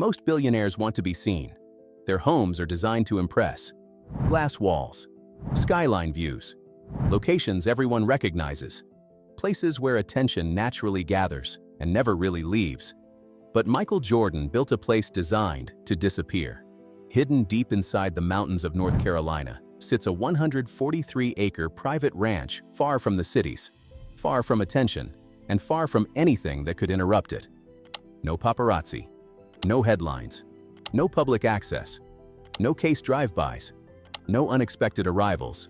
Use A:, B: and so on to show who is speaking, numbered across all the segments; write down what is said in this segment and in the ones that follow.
A: Most billionaires want to be seen. Their homes are designed to impress. Glass walls, skyline views, locations everyone recognizes, places where attention naturally gathers and never really leaves. But Michael Jordan built a place designed to disappear. Hidden deep inside the mountains of North Carolina sits a 143-acre private ranch far from the cities, far from attention, and far from anything that could interrupt it. No paparazzi, no headlines, no public access, no case drive-bys, no unexpected arrivals.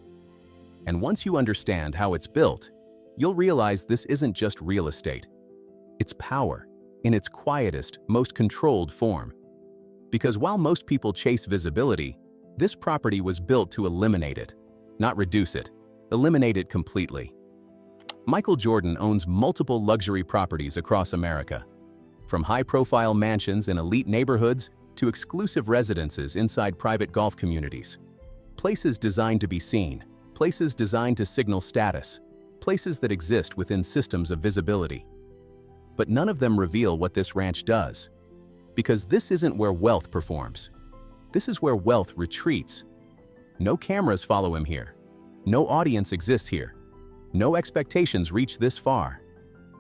A: And once you understand how it's built, you'll realize this isn't just real estate. It's power, in its quietest, most controlled form. Because while most people chase visibility, this property was built to eliminate it, not reduce it, eliminate it completely. Michael Jordan owns multiple luxury properties across America, from high-profile mansions in elite neighborhoods to exclusive residences inside private golf communities. Places designed to be seen, places designed to signal status, places that exist within systems of visibility. But none of them reveal what this ranch does. Because this isn't where wealth performs. This is where wealth retreats. No cameras follow him here. No audience exists here. No expectations reach this far.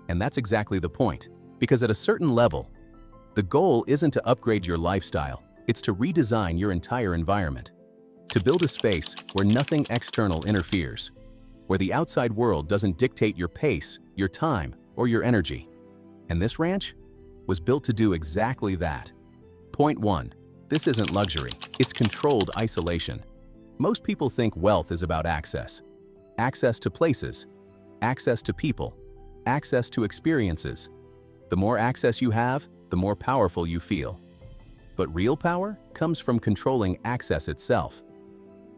A: And that's exactly the point. Because at a certain level, the goal isn't to upgrade your lifestyle, it's to redesign your entire environment. To build a space where nothing external interferes, where the outside world doesn't dictate your pace, your time, or your energy. And this ranch was built to do exactly that. Point 1. This isn't luxury, it's controlled isolation. Most people think wealth is about access. Access to places, access to people, access to experiences. The more access you have, the more powerful you feel. But real power comes from controlling access itself.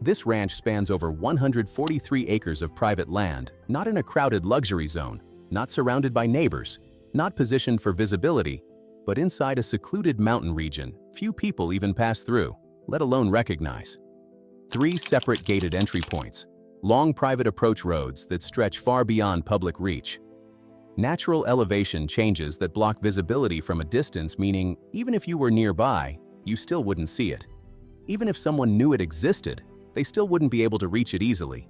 A: This ranch spans over 143 acres of private land, not in a crowded luxury zone, not surrounded by neighbors, not positioned for visibility, but inside a secluded mountain region few people even pass through, let alone recognize. 3 separate gated entry points, long private approach roads that stretch far beyond public reach. Natural elevation changes that block visibility from a distance, meaning even if you were nearby, you still wouldn't see it. Even if someone knew it existed, they still wouldn't be able to reach it easily.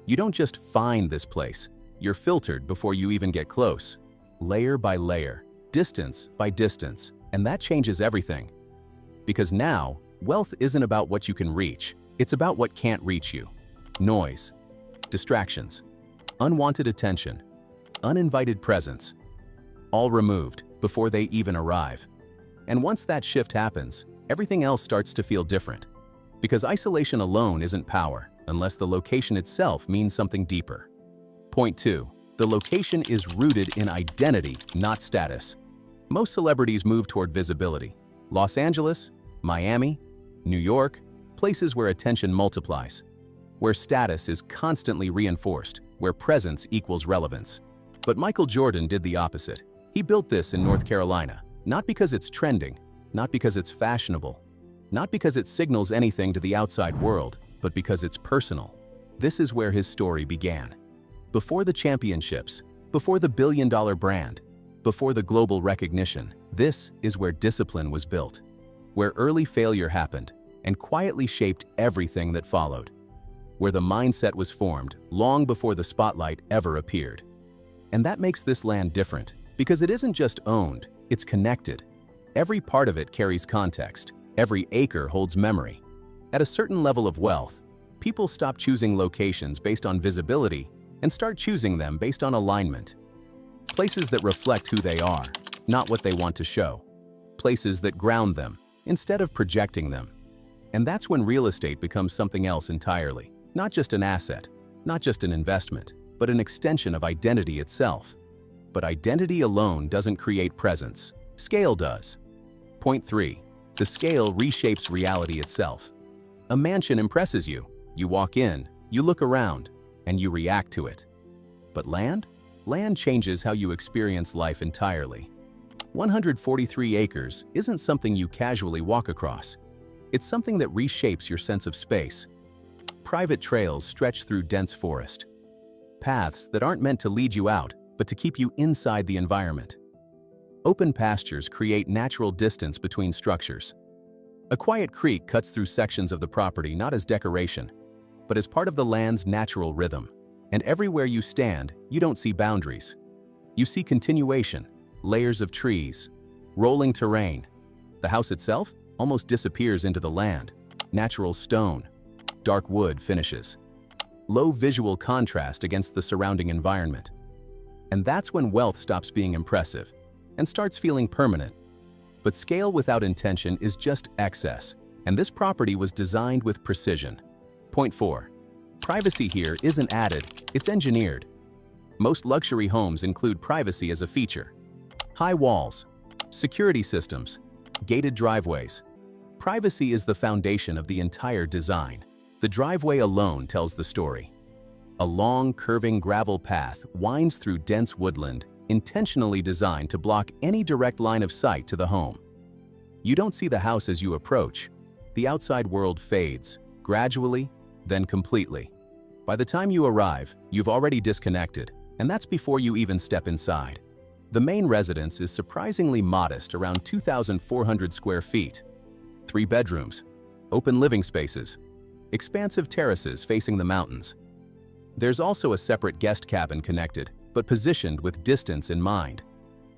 A: You don't just find this place, you're filtered before you even get close. Layer by layer, distance by distance, and that changes everything. Because now, wealth isn't about what you can reach, it's about what can't reach you. Noise, distractions, unwanted attention, uninvited presence, all removed before they even arrive. And once that shift happens, everything else starts to feel different. Because isolation alone isn't power, unless the location itself means something deeper. Point 2. The location is rooted in identity, not status. Most celebrities move toward visibility. Los Angeles, Miami, New York, places where attention multiplies, where status is constantly reinforced, where presence equals relevance. But Michael Jordan did the opposite. He built this in North Carolina, not because it's trending, not because it's fashionable, not because it signals anything to the outside world, but because it's personal. This is where his story began. Before the championships, before the billion-dollar brand, before the global recognition, this is where discipline was built, where early failure happened and quietly shaped everything that followed, where the mindset was formed long before the spotlight ever appeared. And that makes this land different, because it isn't just owned, it's connected. Every part of it carries context, every acre holds memory. At a certain level of wealth, people stop choosing locations based on visibility and start choosing them based on alignment. Places that reflect who they are, not what they want to show. Places that ground them, instead of projecting them. And that's when real estate becomes something else entirely. Not just an asset, not just an investment, but an extension of identity itself. But identity alone doesn't create presence. Scale does. Point 3. The scale reshapes reality itself. A mansion impresses you. You walk in, you look around, and you react to it. But land? Land changes how you experience life entirely. 143 acres isn't something you casually walk across. It's something that reshapes your sense of space. Private trails stretch through dense forest. Paths that aren't meant to lead you out, but to keep you inside the environment. Open pastures create natural distance between structures. A quiet creek cuts through sections of the property not as decoration, but as part of the land's natural rhythm. And everywhere you stand, you don't see boundaries. You see continuation, layers of trees, rolling terrain. The house itself almost disappears into the land. Natural stone, dark wood finishes. Low visual contrast against the surrounding environment. And that's when wealth stops being impressive and starts feeling permanent. But scale without intention is just excess, and this property was designed with precision. Point 4. Privacy here isn't added, it's engineered. Most luxury homes include privacy as a feature. High walls, security systems, gated driveways. Privacy is the foundation of the entire design. The driveway alone tells the story. A long, curving gravel path winds through dense woodland, intentionally designed to block any direct line of sight to the home. You don't see the house as you approach. The outside world fades, gradually, then completely. By the time you arrive, you've already disconnected, and that's before you even step inside. The main residence is surprisingly modest, around 2,400 square feet. 3 bedrooms, open living spaces, expansive terraces facing the mountains. There's also a separate guest cabin connected, but positioned with distance in mind.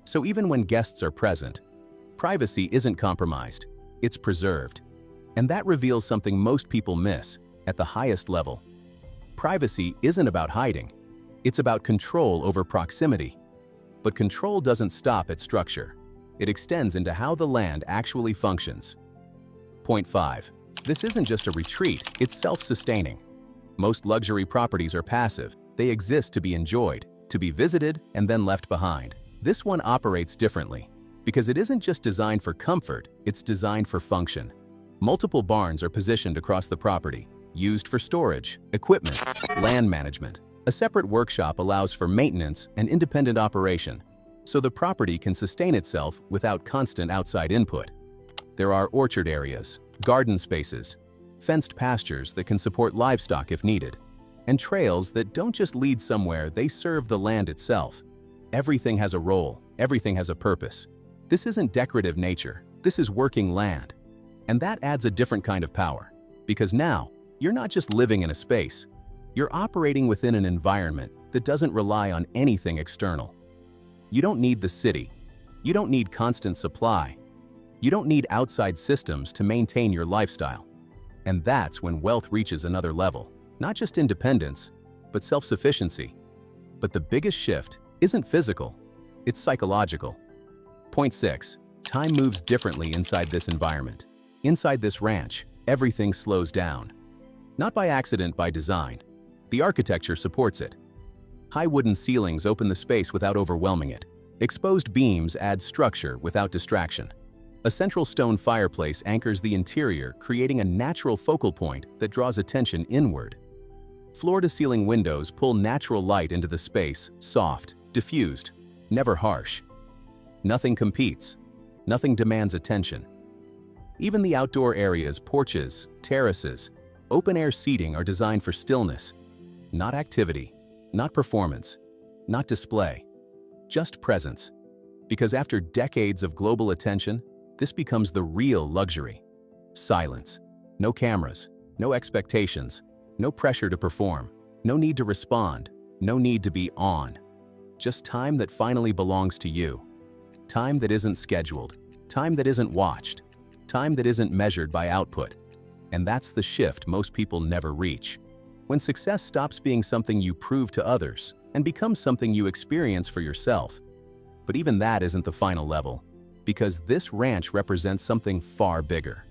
A: So even when guests are present, privacy isn't compromised, it's preserved. And that reveals something most people miss at the highest level. Privacy isn't about hiding, it's about control over proximity. But control doesn't stop at structure. It extends into how the land actually functions. Point 5. This isn't just a retreat, it's self-sustaining. Most luxury properties are passive. They exist to be enjoyed, to be visited, and then left behind. This one operates differently, because it isn't just designed for comfort, it's designed for function. Multiple barns are positioned across the property, used for storage, equipment, land management. A separate workshop allows for maintenance and independent operation, so the property can sustain itself without constant outside input. There are orchard areas, garden spaces, fenced pastures that can support livestock if needed, and trails that don't just lead somewhere, they serve the land itself. Everything has a role, everything has a purpose. This isn't decorative nature, this is working land. And that adds a different kind of power, because now, you're not just living in a space, you're operating within an environment that doesn't rely on anything external. You don't need the city, you don't need constant supply, you don't need outside systems to maintain your lifestyle. And that's when wealth reaches another level. Not just independence, but self-sufficiency. But the biggest shift isn't physical, it's psychological. Point 6. Time moves differently inside this environment. Inside this ranch, everything slows down. Not by accident, by design. The architecture supports it. High wooden ceilings open the space without overwhelming it. Exposed beams add structure without distraction. A central stone fireplace anchors the interior, creating a natural focal point that draws attention inward. Floor-to-ceiling windows pull natural light into the space, soft, diffused, never harsh. Nothing competes. Nothing demands attention. Even the outdoor areas, porches, terraces, open-air seating are designed for stillness. Not activity, not performance, not display, just presence. Because after decades of global attention, this becomes the real luxury. Silence. No cameras, no expectations, no pressure to perform, no need to respond, no need to be on. Just time that finally belongs to you. Time that isn't scheduled, time that isn't watched, time that isn't measured by output. And that's the shift most people never reach. When success stops being something you prove to others and becomes something you experience for yourself. But even that isn't the final level, because this ranch represents something far bigger.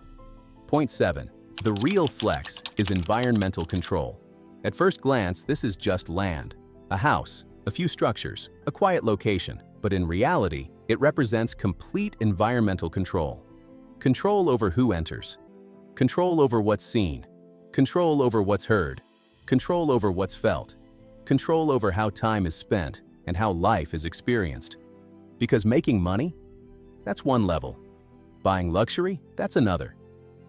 A: Point 7. The real flex is environmental control. At first glance, this is just land, a house, a few structures, a quiet location. But in reality, it represents complete environmental control. Control over who enters, control over what's seen, control over what's heard, control over what's felt, control over how time is spent and how life is experienced. Because making money? That's one level. Buying luxury? That's another.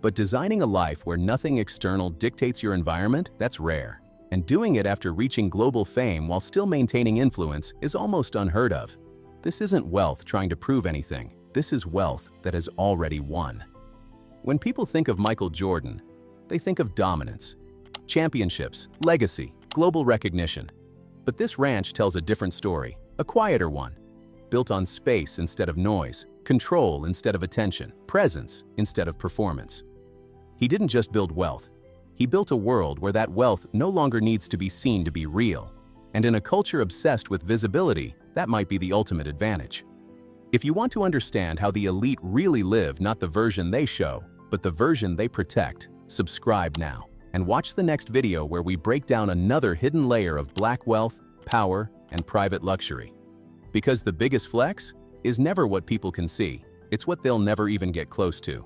A: But designing a life where nothing external dictates your environment? That's rare. And doing it after reaching global fame while still maintaining influence is almost unheard of. This isn't wealth trying to prove anything. This is wealth that has already won. When people think of Michael Jordan, they think of dominance, championships, legacy, global recognition. But this ranch tells a different story, a quieter one, built on space instead of noise, control instead of attention, presence instead of performance. He didn't just build wealth. He built a world where that wealth no longer needs to be seen to be real. And in a culture obsessed with visibility, that might be the ultimate advantage. If you want to understand how the elite really live, not the version they show, but the version they protect, subscribe now and watch the next video where we break down another hidden layer of black wealth, power, and private luxury. Because the biggest flex is never what people can see, it's what they'll never even get close to.